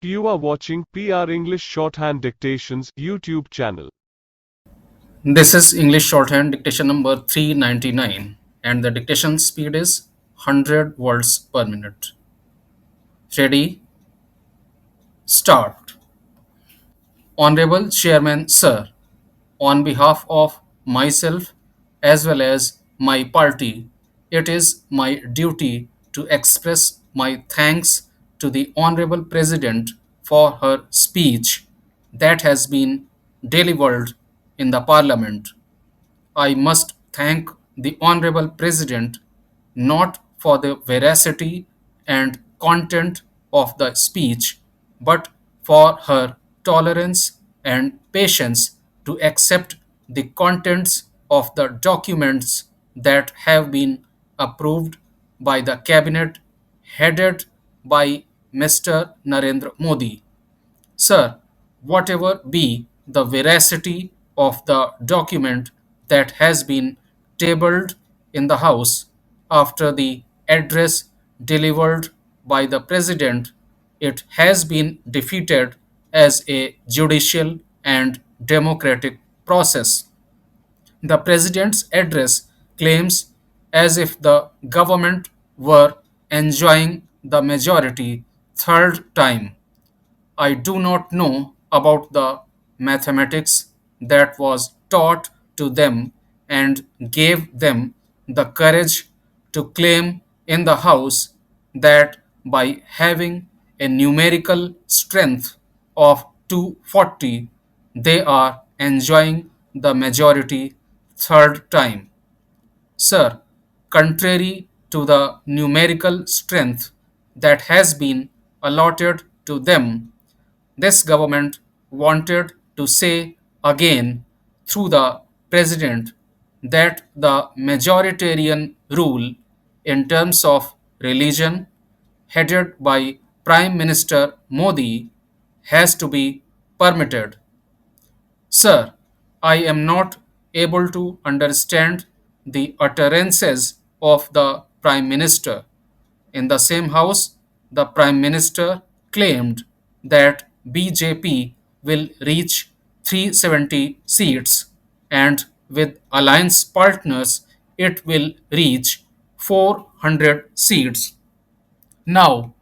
You are watching PR English Shorthand Dictations YouTube channel. This is English Shorthand dictation number 399 and the dictation speed is 100 words per minute. Ready? Start. Honorable Chairman Sir, on behalf of myself as well as my party, it is my duty to express my thanks to the Honorable President for her speech that has been delivered in the Parliament. I must thank the Honorable President not for the veracity and content of the speech, but for her tolerance and patience to accept the contents of the documents that have been approved by the cabinet headed by Mr. Narendra Modi. Sir, whatever be the veracity of the document that has been tabled in the House after the address delivered by the President, it has been defeated as a judicial and democratic process. The President's address claims as if the government were enjoying the majority third time. I do not know about the mathematics that was taught to them and gave them the courage to claim in the House that by having a numerical strength of 240, they are enjoying the majority third time. Sir, contrary to the numerical strength that has been allotted to them, this government wanted to say again through the president that the majoritarian rule in terms of religion, headed by Prime Minister Modi, has to be permitted. Sir, I am not able to understand the utterances of the Prime Minister. In the same house, the Prime Minister claimed that BJP will reach 370 seats and with alliance partners it will reach 400 seats. Now,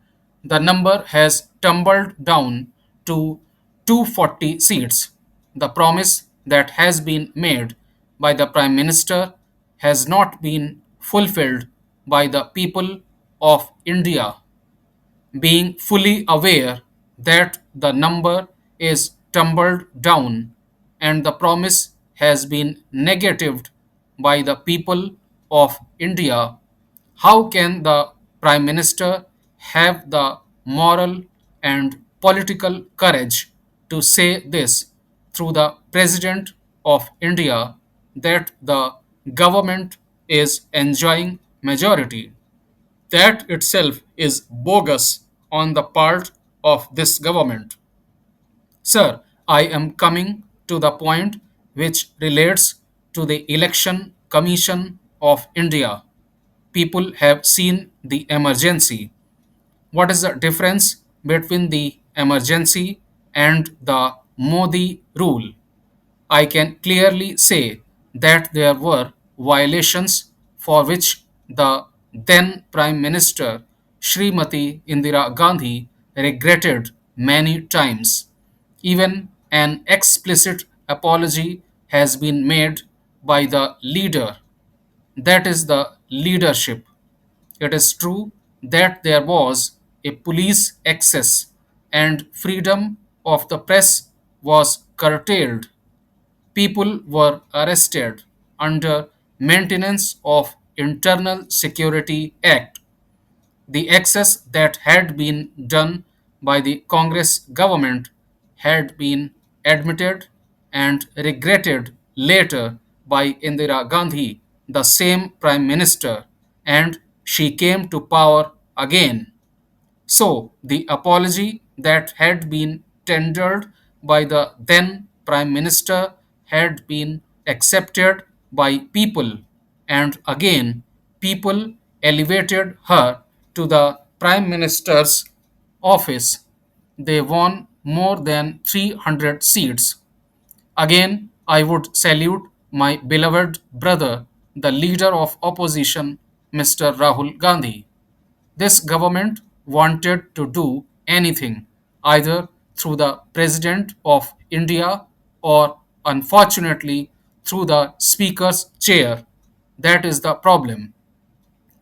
the number has tumbled down to 240 seats. The promise that has been made by the Prime Minister has not been fulfilled by the people of India, being fully aware that the number is tumbled down and the promise has been negatived by the people of India. How can the Prime Minister have the moral and political courage to say this through the President of India that the government is enjoying majority? That itself is bogus on the part of this government. Sir, I am coming to the point which relates to the Election Commission of India. People have seen the emergency. What is the difference between the emergency and the Modi rule? I can clearly say that there were violations for which the then Prime Minister Srimati Indira Gandhi regretted many times. Even an explicit apology has been made by the leader, that is the leadership. It is true that there was a police excess and freedom of the press was curtailed. People were arrested under maintenance of Internal Security Act. The excess that had been done by the Congress government had been admitted and regretted later by Indira Gandhi, the same Prime Minister, and she came to power again. So, the apology that had been tendered by the then Prime Minister had been accepted by people, and again, people elevated her to the Prime Minister's office. they won more than 300 seats. Again, I would salute my beloved brother, the leader of opposition, Mr. Rahul Gandhi. This government wanted to do anything, either through the President of India or, unfortunately, through the Speaker's chair. That is the problem.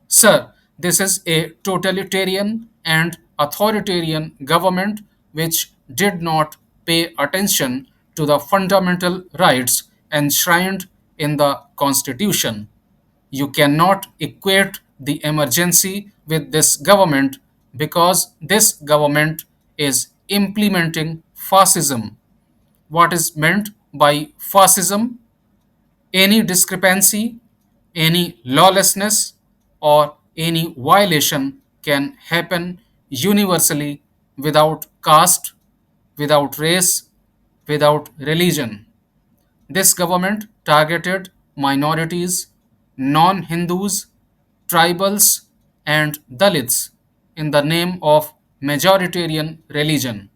Sir, this is a totalitarian and authoritarian government which did not pay attention to the fundamental rights enshrined in the Constitution. You cannot equate the emergency with this government because this government is implementing fascism. What is meant by fascism? Any discrepancy, any lawlessness, or any violation can happen universally without caste, without race, without religion. This government targeted minorities, non Hindus, tribals, and Dalits in the name of majoritarian religion.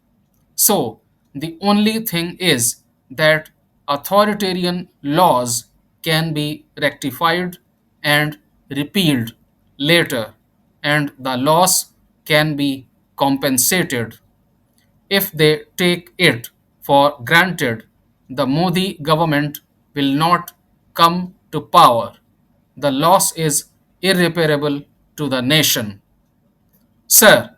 So, the only thing is that authoritarian laws can be rectified and repealed later, and the loss can be compensated. If they take it for granted, the Modi government will not come to power. The loss is irreparable to the nation. Sir,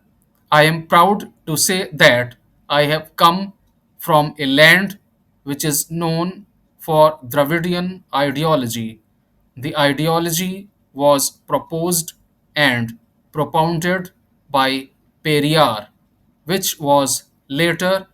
I am proud to say that I have come from a land which is known for Dravidian ideology. The ideology was proposed and propounded by Periyar, which was later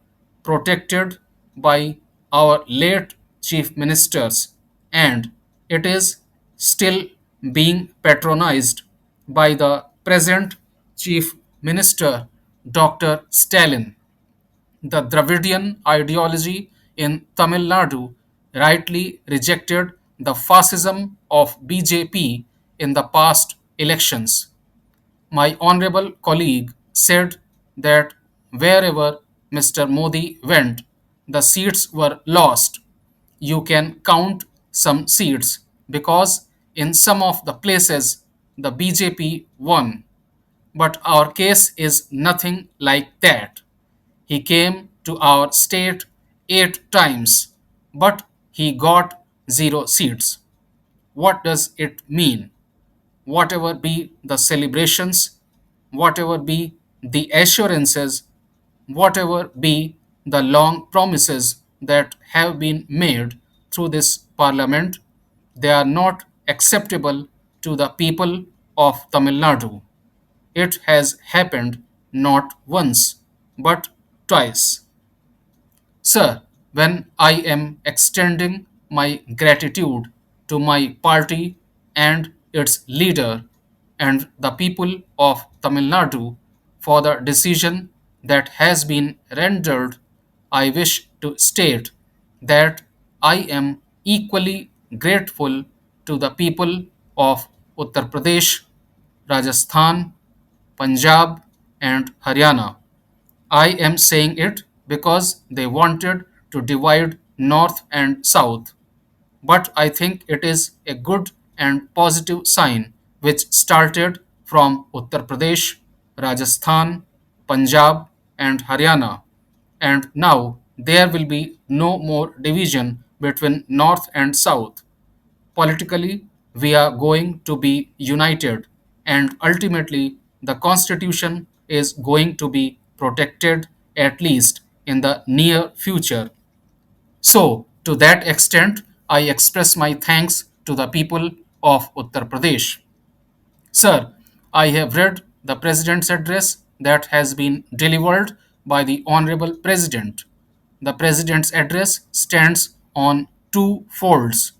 protected by our late chief ministers, and it is still being patronized by the present chief minister, Dr. Stalin. The Dravidian ideology in Tamil Nadu rightly rejected the fascism of BJP in the past elections. My honorable colleague said that wherever Mr. Modi went, the seats were lost. You can count some seats because in some of the places the BJP won. But our case is nothing like that. He came to our state 8 times, but he got 0 seats. What does it mean? Whatever be the celebrations, whatever be the assurances, whatever be the long promises that have been made through this parliament, they are not acceptable to the people of Tamil Nadu. It has happened not once, but twice. Sir, when I am extending my gratitude to my party and its leader and the people of Tamil Nadu for the decision that has been rendered, I wish to state that I am equally grateful to the people of Uttar Pradesh, Rajasthan, Punjab, and Haryana. I am saying it because they wanted to divide North and South. But I think it is a good and positive sign which started from Uttar Pradesh, Rajasthan, Punjab, and Haryana. And now there will be no more division between North and South. Politically, we are going to be united, and ultimately, the Constitution is going to be protected at least in the near future. So, to that extent, I express my thanks to the people of Uttar Pradesh. Sir, I have read the President's address that has been delivered by the Honorable President. The President's address stands on two folds.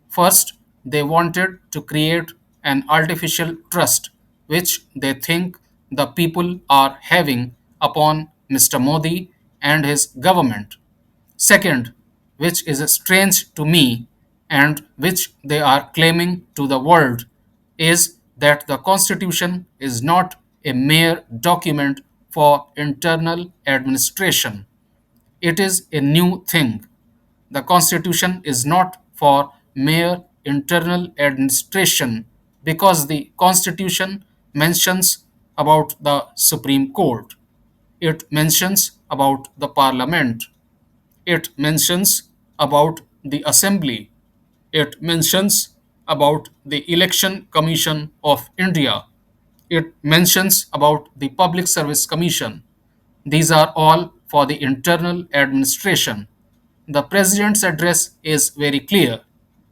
First, they wanted to create an artificial trust which they think the people are having upon Mr. Modi and his government. Second, which is strange to me and which they are claiming to the world, is that the Constitution is not a mere document for internal administration. It is a new thing. The Constitution is not for mere internal administration because the Constitution mentions about the Supreme Court. It mentions about the Parliament. It mentions about the Assembly. It mentions about the Election Commission of India. It mentions about the Public Service Commission. These are all for the internal administration. The President's address is very clear.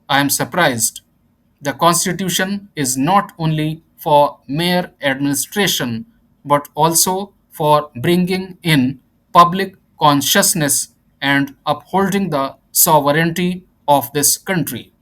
I am surprised. The Constitution is not only for mere administration but also for bringing in public consciousness and upholding the sovereignty of this country.